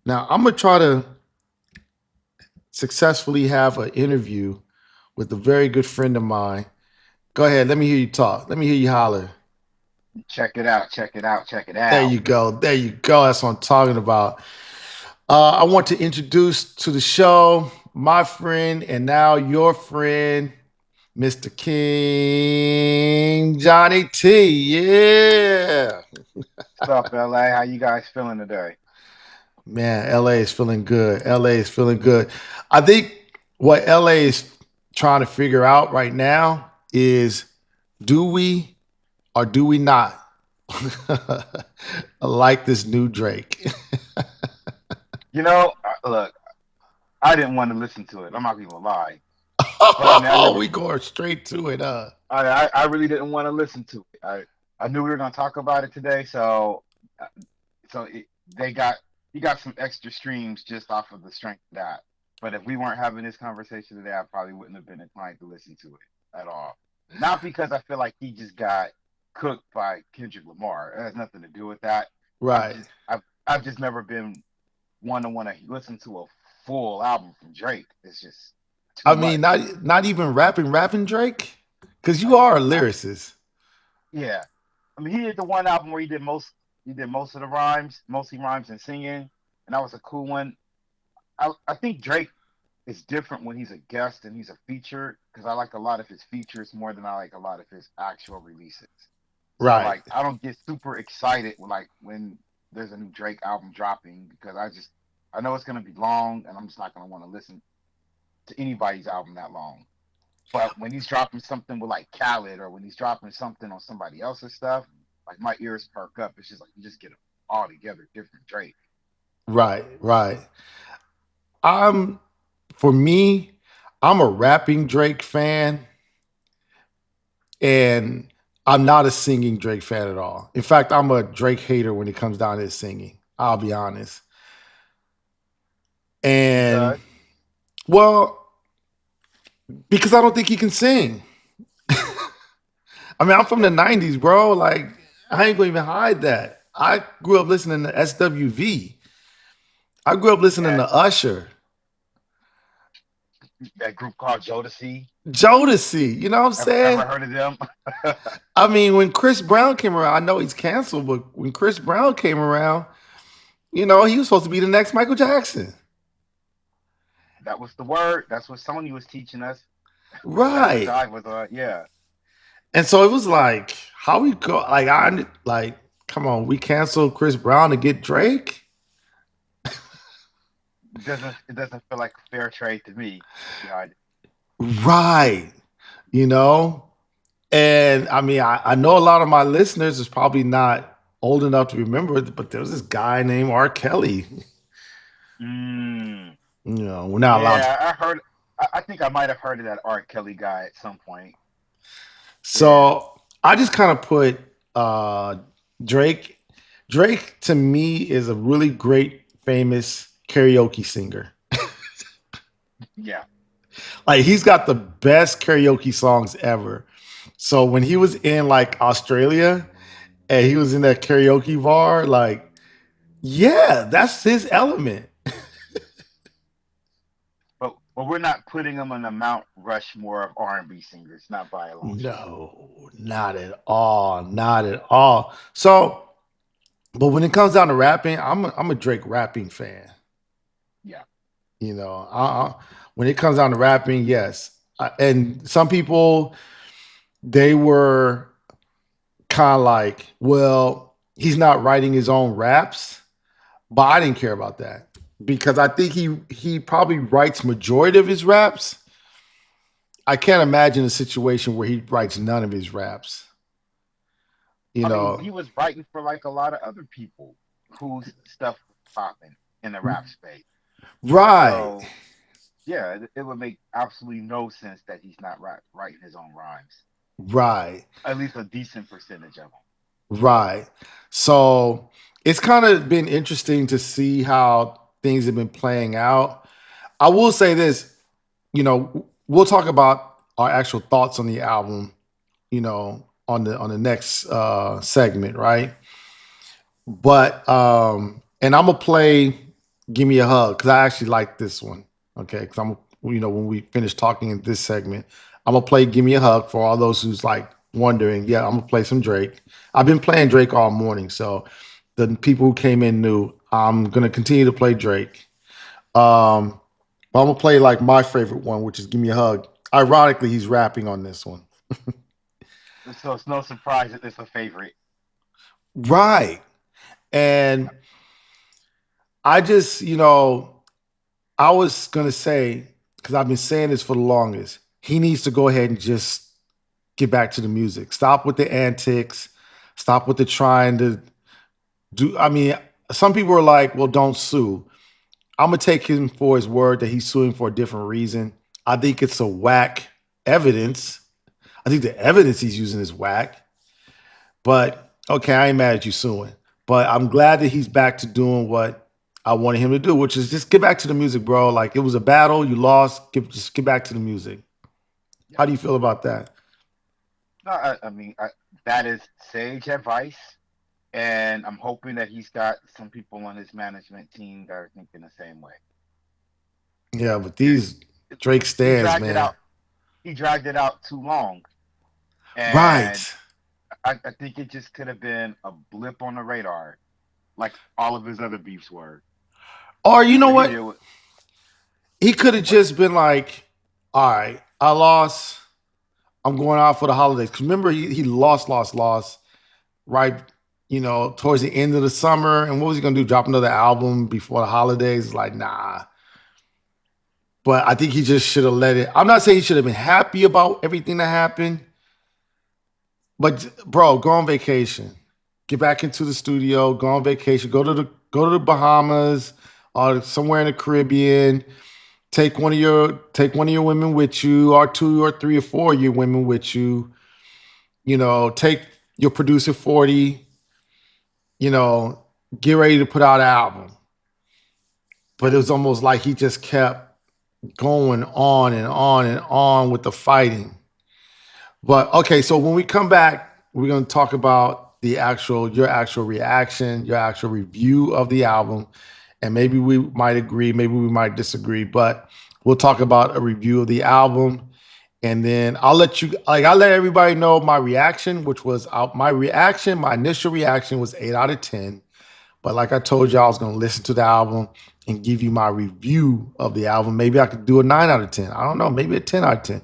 Now I'm gonna try to successfully have an interview with a very good friend of mine. Go ahead, let me hear you talk. Let me hear you holler. Check it out. Check it out. Check it There out. you go. There you go. That's what I'm talking about. I want to introduce to the show my friend and now your friend, Mr. King Johnny T. Yeah. What's up, LA? How you guys feeling today? Man, LA is feeling good. LA is feeling good. I think what LA is trying to figure out right now is do we or do we not like this new Drake? Look, I didn't want to listen to it. I'm not even gonna lie, but I mean, I Oh, never, we going straight to it, huh? I really didn't want to listen to it. I knew we were gonna talk about it today, uh, so they got he got some extra streams just off of the strength of that. But if we weren't having this conversation today, I probably wouldn't have been inclined to listen to it at all. Not because I feel like he just got cooked by Kendrick Lamar. It has nothing to do with that. I've Right. just I've I've just never been one to want to listen to a full album from Drake. It's just too I mean, much. not even rapping Drake, because you Like, are a I, lyricist. yeah, I mean, he did the one album where he did most of the rhymes, mostly rhymes and singing, and that was a cool one. I think Drake is different when he's a guest and he's a feature because I like a lot of his features more than I like a lot of his actual releases. So Right. like, I don't get super excited like when there's a new Drake album dropping because I know it's gonna be long and I'm just not gonna want to listen to anybody's album that long. But when he's dropping something with like Khaled or when he's dropping something on somebody else's stuff, like my ears perk up. It's just like you just get an altogether different Drake. Right. Right. I'm for me, I'm a rapping Drake fan, and I'm not a singing Drake fan at all. In fact, I'm a Drake hater when it comes down to his singing. I'll be honest. And Because well, because I don't think he can sing. I mean, I'm from the that, '90s, bro. Like, I ain't gonna even hide that. I grew up listening to SWV. I grew up listening that to Usher, that group called Jodeci. Jodeci. You know what I'm Ever saying? heard of them? I mean, when Chris Brown came around, I know he's canceled, but when Chris Brown came around, he was supposed to be the next Michael Jackson. That was the word. That's what Sony was teaching us. That's what Right. Jive was on. Yeah, And so it was like, how we go? Like, come on, we canceled Chris Brown to get Drake. it doesn't feel like a fair trade to me. Yeah, Right. You know? And I mean, I know a lot of my listeners is probably not old enough to remember it, but there was this guy named R. Kelly. mm, We're not allowed to. yeah. I heard. I think I might have heard of that R. Kelly guy at some point. Yeah, So I just kind of put Drake. Drake to me is a really great, famous karaoke singer. yeah. Like he's got the best karaoke songs ever. So when he was in like Australia and he was in that karaoke bar, like, yeah, that's his element. But we're not putting him on the Mount Rushmore of R&B singers, not by a long shot. No, not at all. Not at all. So, but when it comes down to rapping, I'm a Drake rapping fan. Yeah. When it comes down to rapping, yes. And some people, they were kind of like, well, he's not writing his own raps, but I didn't care about that because I think he probably writes majority of his raps. I can't imagine a situation where he writes none of his raps. You I mean, know, he was writing for like a lot of other people whose stuff was popping in the rap space. right, So yeah, it would make absolutely no sense that he's not writing his own rhymes. right, At least a decent percentage of them. right. So it's kind of been interesting to see how things have been playing out. I will say this, we'll talk about our actual thoughts on the album, on the next segment, right? But and I'm gonna play. Give Me a Hug, because I actually like this one. Okay, because I'm, when we finish talking in this segment, I'm gonna play Give Me a Hug for all those who's like wondering. Yeah, I'm gonna play some Drake. I've been playing Drake all morning, so the people who came in knew I'm gonna continue to play Drake. Um, but I'm gonna play like my favorite one, which is Give Me a Hug. Ironically, he's rapping on this one. So it's no surprise that it's a favorite. Right. And I just, I was gonna say, because I've been saying this for the longest, he needs to go ahead and just get back to the music. Stop with the antics. Stop with the trying to do. I mean, some people are like, well, don't sue. I'm gonna take him for his word that he's suing for a different reason. I think it's a whack evidence. I think the evidence he's using is whack. But okay, I ain't mad at you suing. But I'm glad that he's back to doing what I wanted him to do, which is just get back to the music, bro. Like it was a battle, you lost. Just get back to the music. Yeah. How do you feel about that? No, that is sage advice, and I'm hoping that he's got some people on his management team that are thinking the same way. Yeah, but He, these Drake he stands, dragged it man. out. He dragged it out too long, Right. and I think it just could have been a blip on the radar, like all of his other beefs were, Or you know where he what? did what? He could have What? just been like, all right, I lost. I'm going out for the holidays. Cause remember, he lost, right, towards the end of the summer. And what was he gonna do? Drop another album before the holidays? Like, nah. But I think he just should have let it. I'm not saying he should have been happy about everything that happened, but bro, go on vacation. Get back into the studio, go on vacation, go to the Bahamas or somewhere in the Caribbean. Take one of your women with you, or two or three or four of your women with you. Take your producer 40, you know, get ready to put out an album. But it was almost like he just kept going on and on and on with the fighting. But okay, so when we come back, we're gonna talk about your actual reaction, your actual review of the album, and maybe we might agree, maybe we might disagree, but we'll talk about a review of the album, and then I'll let everybody know my reaction, which was my reaction. My initial reaction was 8 out of 10. But like I told you, I was gonna listen to the album and give you my review of the album. Maybe I could do a 9 out of 10. I don't know, maybe a 10 out of 10.